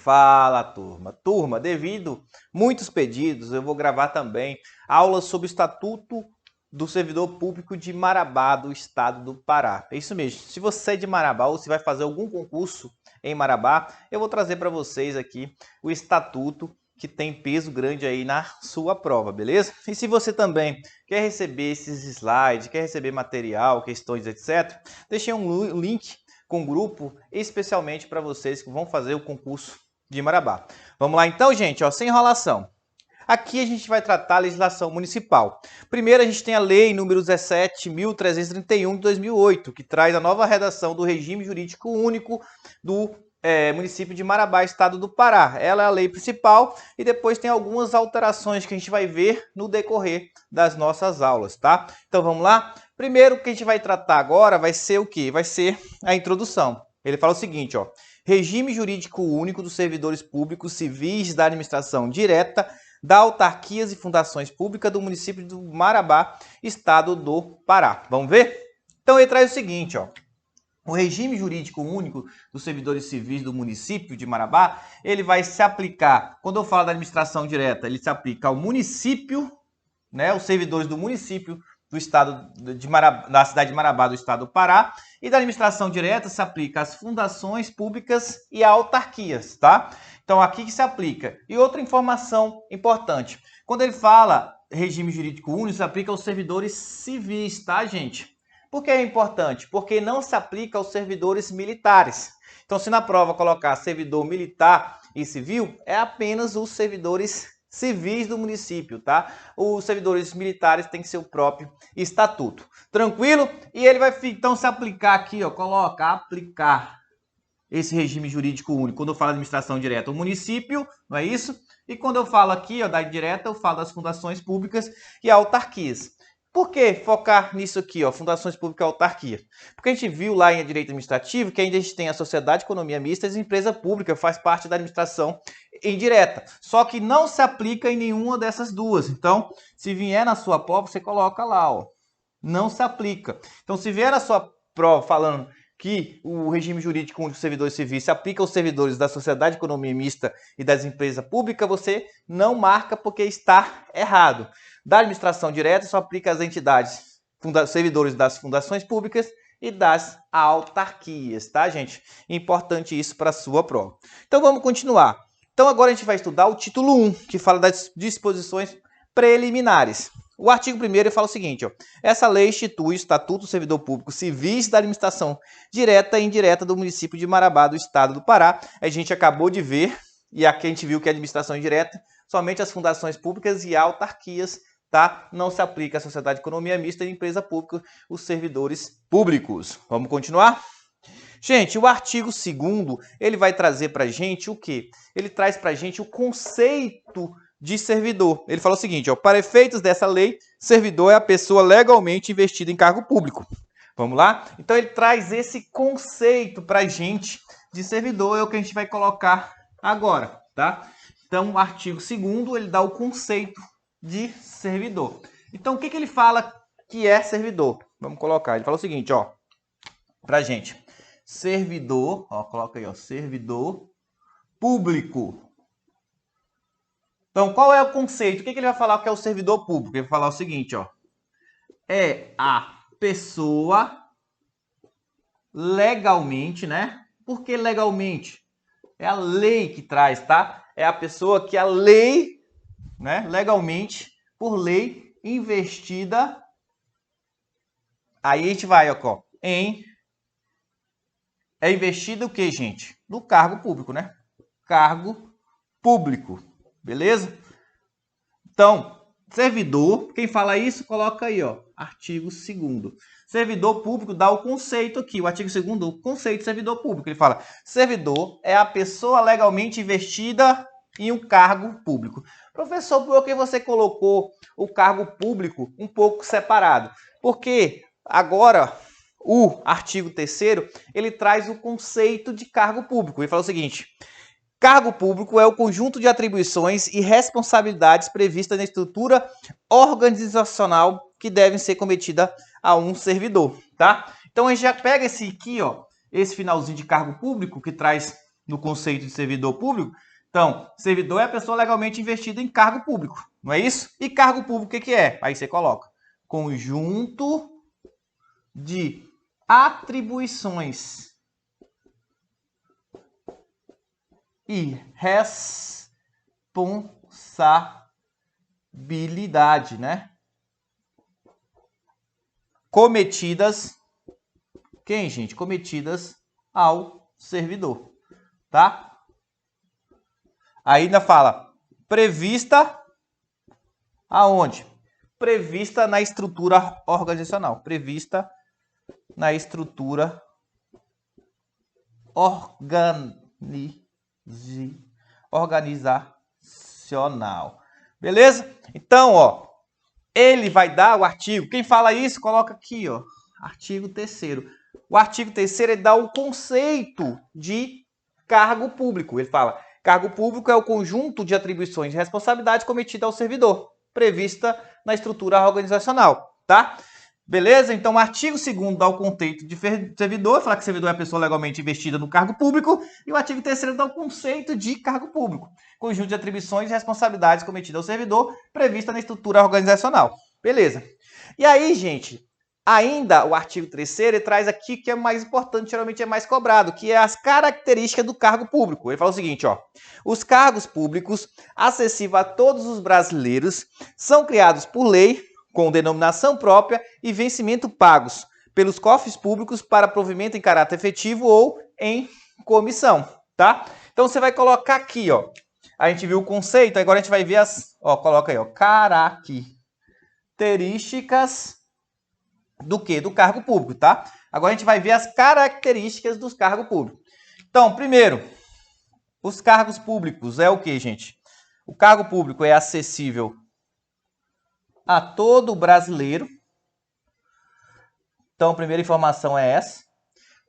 Fala, turma. Turma, devido muitos pedidos, eu vou gravar também aulas sobre o Estatuto do Servidor Público de Marabá, do Estado do Pará. É isso mesmo. Se você é de Marabá ou se vai fazer algum concurso em Marabá, eu vou trazer para vocês aqui o Estatuto que tem peso grande aí na sua prova, beleza? E se você também quer receber esses slides, quer receber material, questões, etc., deixei um link com grupo especialmente para vocês que vão fazer o concurso de Marabá. Vamos lá então, gente, ó, sem enrolação. Aqui a gente vai tratar a legislação municipal. Primeiro a gente tem a lei número 17.331 de 2008, que traz a nova redação do regime jurídico único do município de Marabá, estado do Pará. Ela é a lei principal e depois tem algumas alterações que a gente vai ver no decorrer das nossas aulas, tá? Então vamos lá? Primeiro que a gente vai tratar agora vai ser o quê? Vai ser a introdução. Ele fala o seguinte, ó. Regime jurídico único dos servidores públicos civis da administração direta, da autarquias e fundações públicas do município do Marabá, estado do Pará. Vamos ver? Então ele traz o seguinte, ó. O regime jurídico único dos servidores civis do município de Marabá, ele vai se aplicar, quando eu falo da administração direta, ele se aplica ao município, né, os servidores do município do estado de Marabá, da cidade de Marabá, do estado do Pará, e da administração direta se aplica às fundações públicas e a autarquias, tá? Então aqui que se aplica. E outra informação importante, quando ele fala regime jurídico único, se aplica aos servidores civis, tá, gente? Por que é importante? Porque não se aplica aos servidores militares. Então, se na prova colocar servidor militar e civil, é apenas os servidores civis do município, tá? Os servidores militares têm que ser o próprio estatuto. Tranquilo? E ele vai então se aplicar aqui, ó, coloca aplicar esse regime jurídico único. Quando eu falo administração direta, o município, não é isso? E quando eu falo aqui, ó, da direta, eu falo das fundações públicas e autarquias. Por que focar nisso aqui, ó, fundações públicas e autarquia? Porque a gente viu lá em direito administrativo que ainda a gente tem a sociedade, economia mista e empresa pública, faz parte da administração indireta. Só que não se aplica em nenhuma dessas duas. Então, se vier na sua prova, você coloca lá, ó, não se aplica. Então, se vier na sua prova falando que o regime jurídico único dos servidores civis se aplica aos servidores da sociedade, economia mista e das empresas públicas, você não marca porque está errado. Da administração direta só aplica às entidades, servidores das fundações públicas e das autarquias, tá, gente? Importante isso para a sua prova. Então vamos continuar. Então agora a gente vai estudar o título 1, que fala das disposições preliminares. O artigo 1º fala o seguinte, ó, essa lei institui o Estatuto do Servidor Público Civis da Administração Direta e Indireta do município de Marabá, do estado do Pará. A gente acabou de ver, e aqui a gente viu que a administração indireta, somente as fundações públicas e autarquias, tá? Não se aplica à sociedade de economia mista e empresa pública, os servidores públicos. Vamos continuar? Gente, o artigo 2º, ele vai trazer para a gente o quê? Ele traz para a gente o conceito de servidor. Ele fala o seguinte, ó, para efeitos dessa lei, servidor é a pessoa legalmente investida em cargo público. Vamos lá? Então ele traz esse conceito para a gente de servidor, é o que a gente vai colocar agora, tá? Então o artigo 2º, ele dá o conceito de servidor. Então o que ele fala que é servidor? Vamos colocar, ele fala o seguinte, ó, pra gente. Servidor, ó, coloca aí, ó, servidor público. Então, qual é o conceito? O que ele vai falar que é o servidor público? Ele vai falar o seguinte, ó. É a pessoa legalmente, né? Por que legalmente? É a lei que traz, tá? É a pessoa que a lei, né, legalmente, por lei, investida. Aí a gente vai, ó, em... É investida o que, gente? No cargo público, né? Cargo público. Beleza? Então, servidor, quem fala isso, coloca aí, ó, artigo 2º. Servidor público dá o conceito aqui, o artigo 2º, o conceito de servidor público. Ele fala, servidor é a pessoa legalmente investida em um cargo público. Professor, por que você colocou o cargo público um pouco separado? Porque agora o artigo 3º, ele traz o conceito de cargo público. Ele fala o seguinte, cargo público é o conjunto de atribuições e responsabilidades previstas na estrutura organizacional que devem ser cometidas a um servidor, tá? Então a gente já pega esse aqui, ó, esse finalzinho de cargo público que traz no conceito de servidor público? Então, servidor é a pessoa legalmente investida em cargo público, não é isso? E cargo público o que é? Aí você coloca conjunto de atribuições e responsabilidade, né? Cometidas, quem, gente? Cometidas ao servidor, tá? Aí ainda fala, prevista aonde? Prevista na estrutura organizacional. Prevista na estrutura organizacional. Beleza? Então, ó, ele vai dar o artigo. Quem fala isso, coloca aqui, ó. Artigo 3º. O artigo 3º ele dá o conceito de cargo público. Ele fala, cargo público é o conjunto de atribuições e responsabilidades cometidas ao servidor, prevista na estrutura organizacional, tá? Beleza? Então, o artigo 2º dá o conceito de servidor, fala que servidor é a pessoa legalmente investida no cargo público, e o artigo 3º dá o conceito de cargo público, conjunto de atribuições e responsabilidades cometidas ao servidor, prevista na estrutura organizacional. Beleza. E aí, gente, ainda o artigo 3º traz aqui que é mais importante, geralmente é mais cobrado, que é as características do cargo público. Ele fala o seguinte, ó, os cargos públicos acessíveis a todos os brasileiros são criados por lei, com denominação própria e vencimento pagos pelos cofres públicos para provimento em caráter efetivo ou em comissão, tá? Então, você vai colocar aqui, ó, a gente viu o conceito, agora a gente vai ver as, ó, coloca aí, ó, características do quê? Do cargo público, tá? Agora a gente vai ver as características dos cargos públicos. Então, primeiro, os cargos públicos é o quê, gente? O cargo público é acessível a todo brasileiro. Então, a primeira informação é essa.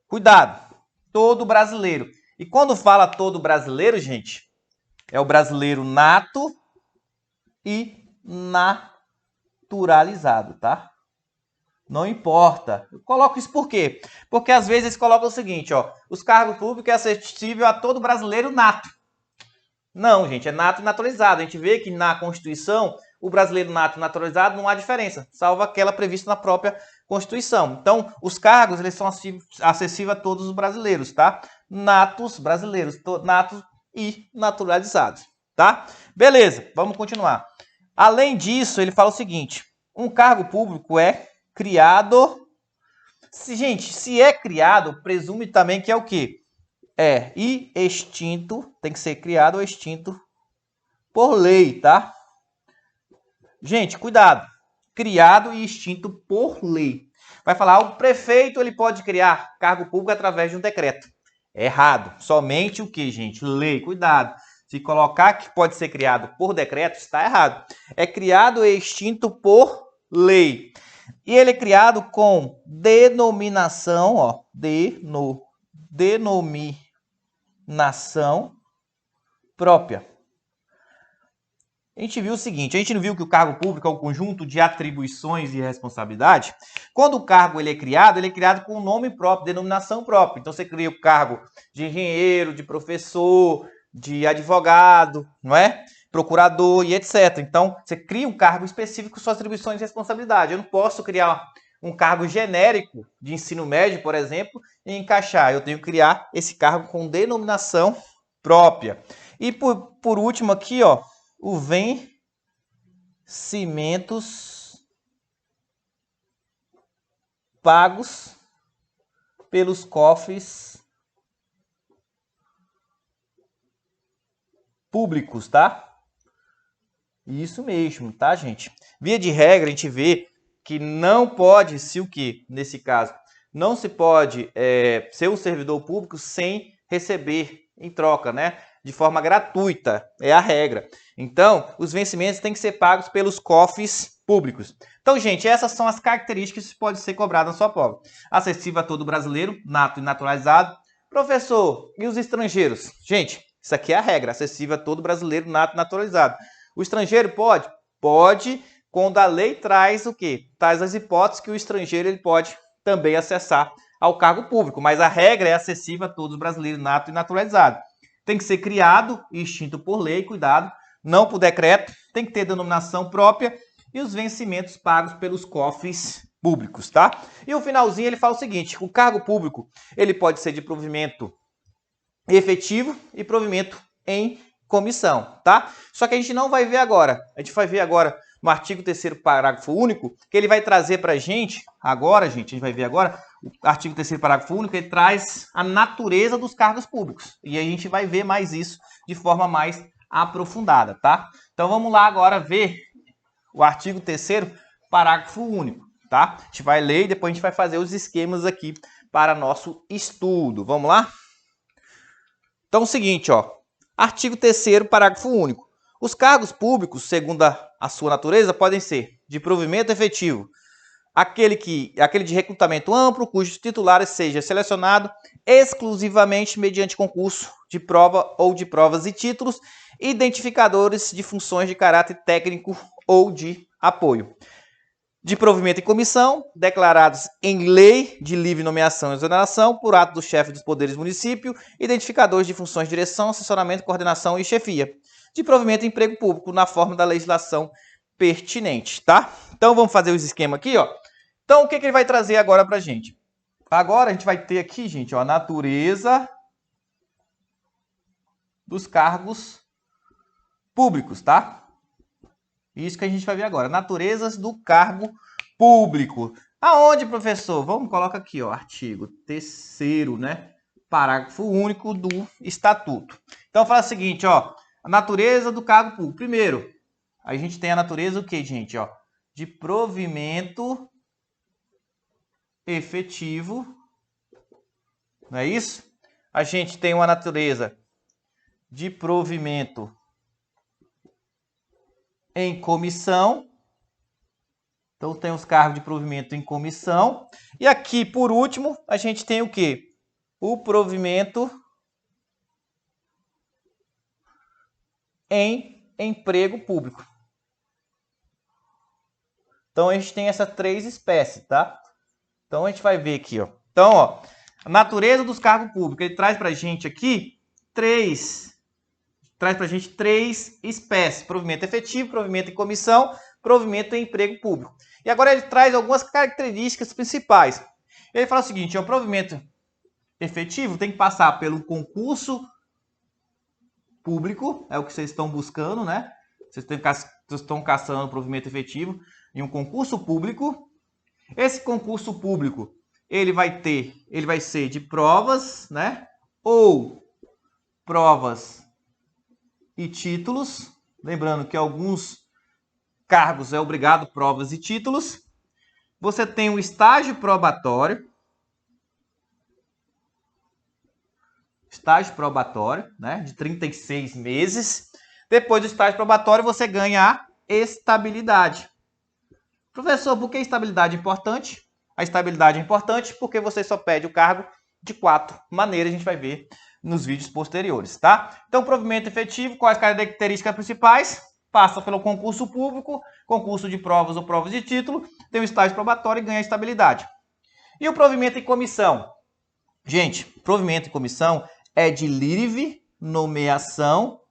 Cuidado, todo brasileiro. E quando fala todo brasileiro, gente, é o brasileiro nato e naturalizado, tá? Não importa. Eu coloco isso por quê? Porque às vezes eles colocam o seguinte, ó, os cargos públicos é acessível a todo brasileiro nato. Não, gente, é nato e naturalizado. A gente vê que na Constituição, o brasileiro nato e naturalizado não há diferença, salvo aquela prevista na própria Constituição. Então, os cargos, eles são acessíveis a todos os brasileiros, tá? Natos, brasileiros, natos e naturalizados, tá? Beleza, vamos continuar. Além disso, ele fala o seguinte, um cargo público é criado... Gente, se é criado, presume também que é o quê? É, e extinto, tem que ser criado ou extinto por lei, tá? Gente, cuidado. Criado e extinto por lei. Vai falar, o prefeito ele pode criar cargo público através de um decreto. Errado. Somente o que, gente? Lei. Cuidado. Se colocar que pode ser criado por decreto, está errado. É criado e extinto por lei. E ele é criado com denominação, ó, denominação própria. A gente viu o seguinte, a gente não viu que o cargo público é um conjunto de atribuições e responsabilidade? Quando o cargo ele é criado com nome próprio, denominação própria. Então, você cria o cargo de engenheiro, de professor, de advogado, não é? Procurador e etc. Então, você cria um cargo específico com suas atribuições e responsabilidade. Eu não posso criar um cargo genérico de ensino médio, por exemplo, e encaixar. Eu tenho que criar esse cargo com denominação própria. E por último aqui, ó, o vencimentos pagos pelos cofres públicos, tá? Isso mesmo, tá, gente? Via de regra, a gente vê que não pode, se o que, nesse caso, não se pode ser um servidor público sem receber em troca, né? De forma gratuita, é a regra. Então, os vencimentos têm que ser pagos pelos cofres públicos. Então, gente, essas são as características que podem ser cobradas na sua prova. Acessível a todo brasileiro, nato e naturalizado. Professor, e os estrangeiros? Gente, isso aqui é a regra, acessível a todo brasileiro, nato e naturalizado. O estrangeiro pode? Pode, quando a lei traz o quê? Traz as hipóteses que o estrangeiro ele pode também acessar ao cargo público, mas a regra é acessível a todos os brasileiros nato e naturalizado. Tem que ser criado e extinto por lei, cuidado, não por decreto, tem que ter denominação própria e os vencimentos pagos pelos cofres públicos, tá? E o finalzinho ele fala o seguinte, o cargo público, ele pode ser de provimento efetivo e provimento em comissão, tá? Só que a gente não vai ver agora, a gente vai ver agora no artigo 3º, parágrafo único, que ele vai trazer pra gente, agora, gente, a gente vai ver agora, o artigo 3º, parágrafo único, ele traz a natureza dos cargos públicos. E a gente vai ver mais isso de forma mais aprofundada, tá? Então vamos lá agora ver o artigo 3º, parágrafo único, tá? A gente vai ler e depois a gente vai fazer os esquemas aqui para nosso estudo. Vamos lá? Então é o seguinte, ó. Artigo 3º, parágrafo único. Os cargos públicos, segundo a sua natureza, podem ser de provimento efetivo, aquele de recrutamento amplo, cujos titulares seja selecionado exclusivamente mediante concurso de prova ou de provas e títulos, identificadores de funções de caráter técnico ou de apoio. De provimento em comissão, declarados em lei de livre nomeação e exoneração por ato do chefe dos poderes do município, identificadores de funções de direção, assessoramento, coordenação e chefia. De provimento em emprego público, na forma da legislação pertinente, tá? Então, vamos fazer os esquemas aqui, ó. Então, o que ele vai trazer agora pra gente? Agora, a gente vai ter aqui, gente, ó, a natureza dos cargos públicos, tá? Isso que a gente vai ver agora. Naturezas do cargo público. Aonde, professor? Vamos colocar aqui, ó, artigo 3º, né? Parágrafo único do Estatuto. Então, fala o seguinte, ó. A natureza do cargo público. Primeiro, a gente tem a natureza o quê, gente? Ó, de provimento efetivo. Não é isso? A gente tem uma natureza de provimento em comissão. Então, tem os cargos de provimento em comissão. E aqui, por último, a gente tem o quê? O provimento em emprego público. Então, a gente tem essas 3 espécies, tá? Então, a gente vai ver aqui, ó. Então, ó, a natureza dos cargos públicos. Ele traz pra gente aqui 3 espécies. Provimento efetivo, provimento em comissão, provimento em emprego público. E agora ele traz algumas características principais. Ele fala o seguinte, o provimento efetivo tem que passar pelo concurso público, é o que vocês estão buscando, né? Vocês estão caçando provimento efetivo em um concurso público. Esse concurso público, ele vai ser de provas, né? Ou provas e títulos. Lembrando que alguns cargos é obrigado provas e títulos. Você tem o estágio probatório. Estágio probatório, né? De 36 meses. Depois do estágio probatório, você ganha a estabilidade. Professor, por que estabilidade é importante? A estabilidade é importante porque você só pede o cargo de 4 maneiras, a gente vai ver nos vídeos posteriores, tá? Então, provimento efetivo, quais características principais? Passa pelo concurso público, concurso de provas ou provas de título, tem o estágio probatório e ganha estabilidade. E o provimento em comissão? Gente, provimento em comissão é de livre nomeação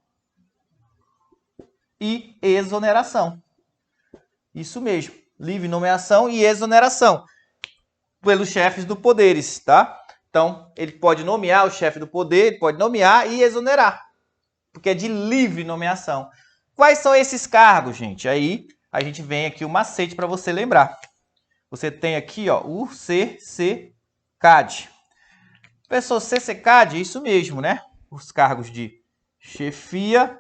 e exoneração. Isso mesmo, livre nomeação e exoneração pelos chefes dos poderes, tá? Então, ele pode nomear o chefe do poder, ele pode nomear e exonerar, porque é de livre nomeação. Quais são esses cargos, gente? Aí a gente vem aqui o macete para você lembrar. Você tem aqui, ó, o CCCAD. Pessoal, CCCAD é isso mesmo, né? Os cargos de chefia,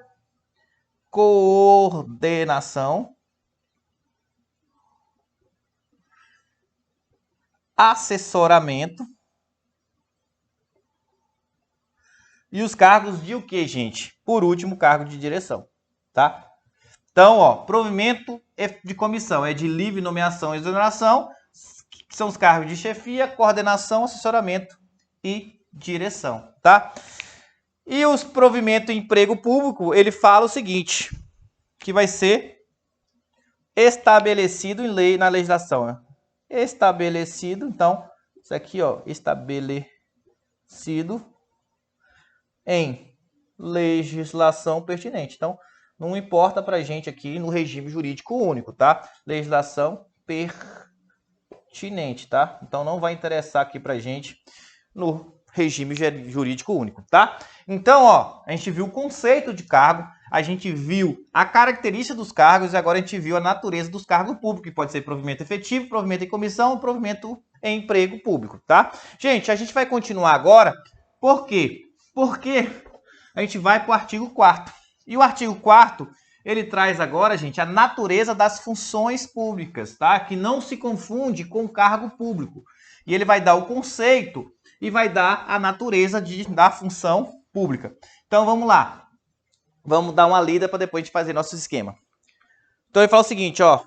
coordenação, assessoramento e os cargos de o que, gente? Por último, cargo de direção, tá? Então, ó, provimento de comissão é de livre nomeação e exoneração, que são os cargos de chefia, coordenação, assessoramento e direção, tá? E os provimento em emprego público, ele fala o seguinte, que vai ser estabelecido em lei, na legislação, né? Estabelecido, então, Isso aqui, ó, estabelecido em legislação pertinente. Então, não importa para a gente aqui no regime jurídico único, tá? Legislação pertinente, tá? Então, não vai interessar aqui para a gente no regime jurídico único, tá? Então, ó, a gente viu o conceito de cargo, a gente viu a característica dos cargos e agora a gente viu a natureza dos cargos públicos, que pode ser provimento efetivo, provimento em comissão ou provimento em emprego público, tá? Gente, a gente vai continuar agora, por quê? Porque a gente vai para o artigo 4º. E o artigo 4º, ele traz agora, gente, a natureza das funções públicas, tá? Que não se confunde com cargo público. E ele vai dar o conceito e vai dar a natureza da função pública. Então, vamos lá. Vamos dar uma lida para depois a gente fazer nosso esquema. Então, ele fala o seguinte, ó.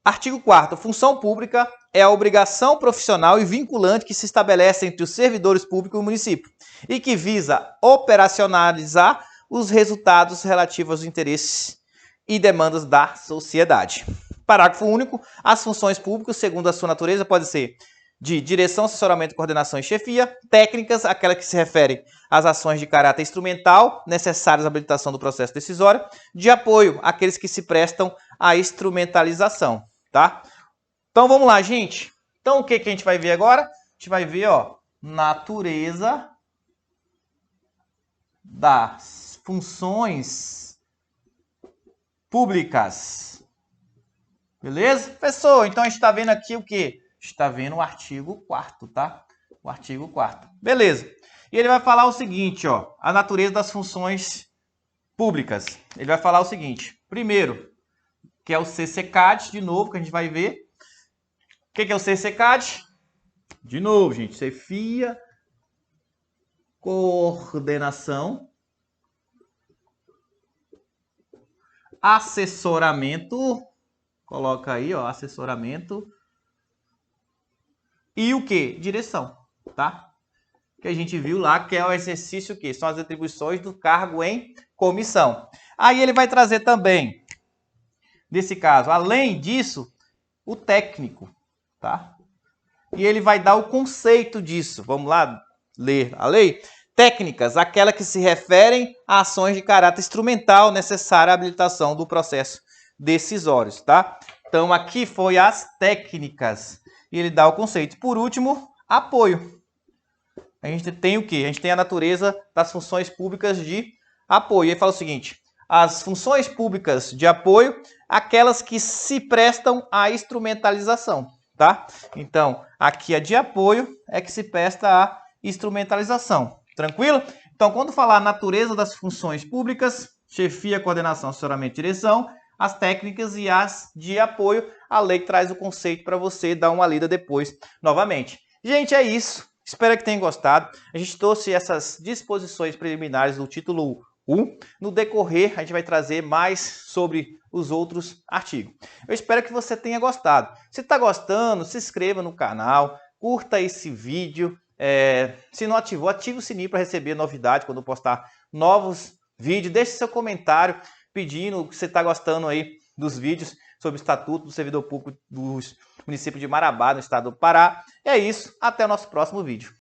Artigo 4º. Função pública é a obrigação profissional e vinculante que se estabelece entre os servidores públicos e o município e que visa operacionalizar os resultados relativos aos interesses e demandas da sociedade. Parágrafo único. As funções públicas, segundo a sua natureza, podem ser de direção, assessoramento, coordenação e chefia, técnicas, aquelas que se referem às ações de caráter instrumental necessárias à habilitação do processo decisório, de apoio, aqueles que se prestam à instrumentalização, tá? Então, vamos lá, gente. Então, o que a gente vai ver agora? A gente vai ver, ó, natureza das funções públicas. Beleza? Professor, então a gente está vendo aqui o quê? Está vendo o artigo 4º, tá? O artigo 4º. Beleza. E ele vai falar o seguinte, ó, a natureza das funções públicas. Ele vai falar o seguinte, primeiro, que é o CCCAD, de novo, que a gente vai ver. O que é o CCCAD? De novo, gente, chefia, coordenação, assessoramento, coloca aí, ó, assessoramento, e o que? Direção, tá? Que a gente viu lá, que é o exercício que são as atribuições do cargo em comissão. Aí ele vai trazer também, nesse caso, além disso, o técnico, tá? E ele vai dar o conceito disso. Vamos lá ler a lei? Técnicas, aquelas que se referem a ações de caráter instrumental necessária à habilitação do processo decisório, tá? Então, aqui foi as técnicas. E ele dá o conceito. Por último, apoio. A gente tem o quê? A gente tem a natureza das funções públicas de apoio. Ele fala o seguinte, as funções públicas de apoio, aquelas que se prestam à instrumentalização, tá? Então, aqui a de apoio é que se presta à instrumentalização. Tranquilo? Então, quando falar natureza das funções públicas, chefia, coordenação, assessoramento e direção, as técnicas e as de apoio, a lei traz o conceito para você dar uma lida depois novamente. Gente, é isso. Espero que tenham gostado. A gente trouxe essas disposições preliminares do título 1. No decorrer, a gente vai trazer mais sobre os outros artigos. Eu espero que você tenha gostado. Se está gostando, se inscreva no canal, curta esse vídeo. Se não ativou, ative o sininho para receber novidade quando eu postar novos vídeos. Deixe seu comentário pedindo se você está gostando aí dos vídeos sobre o Estatuto do Servidor Público do município de Marabá, no estado do Pará. É isso, até o nosso próximo vídeo.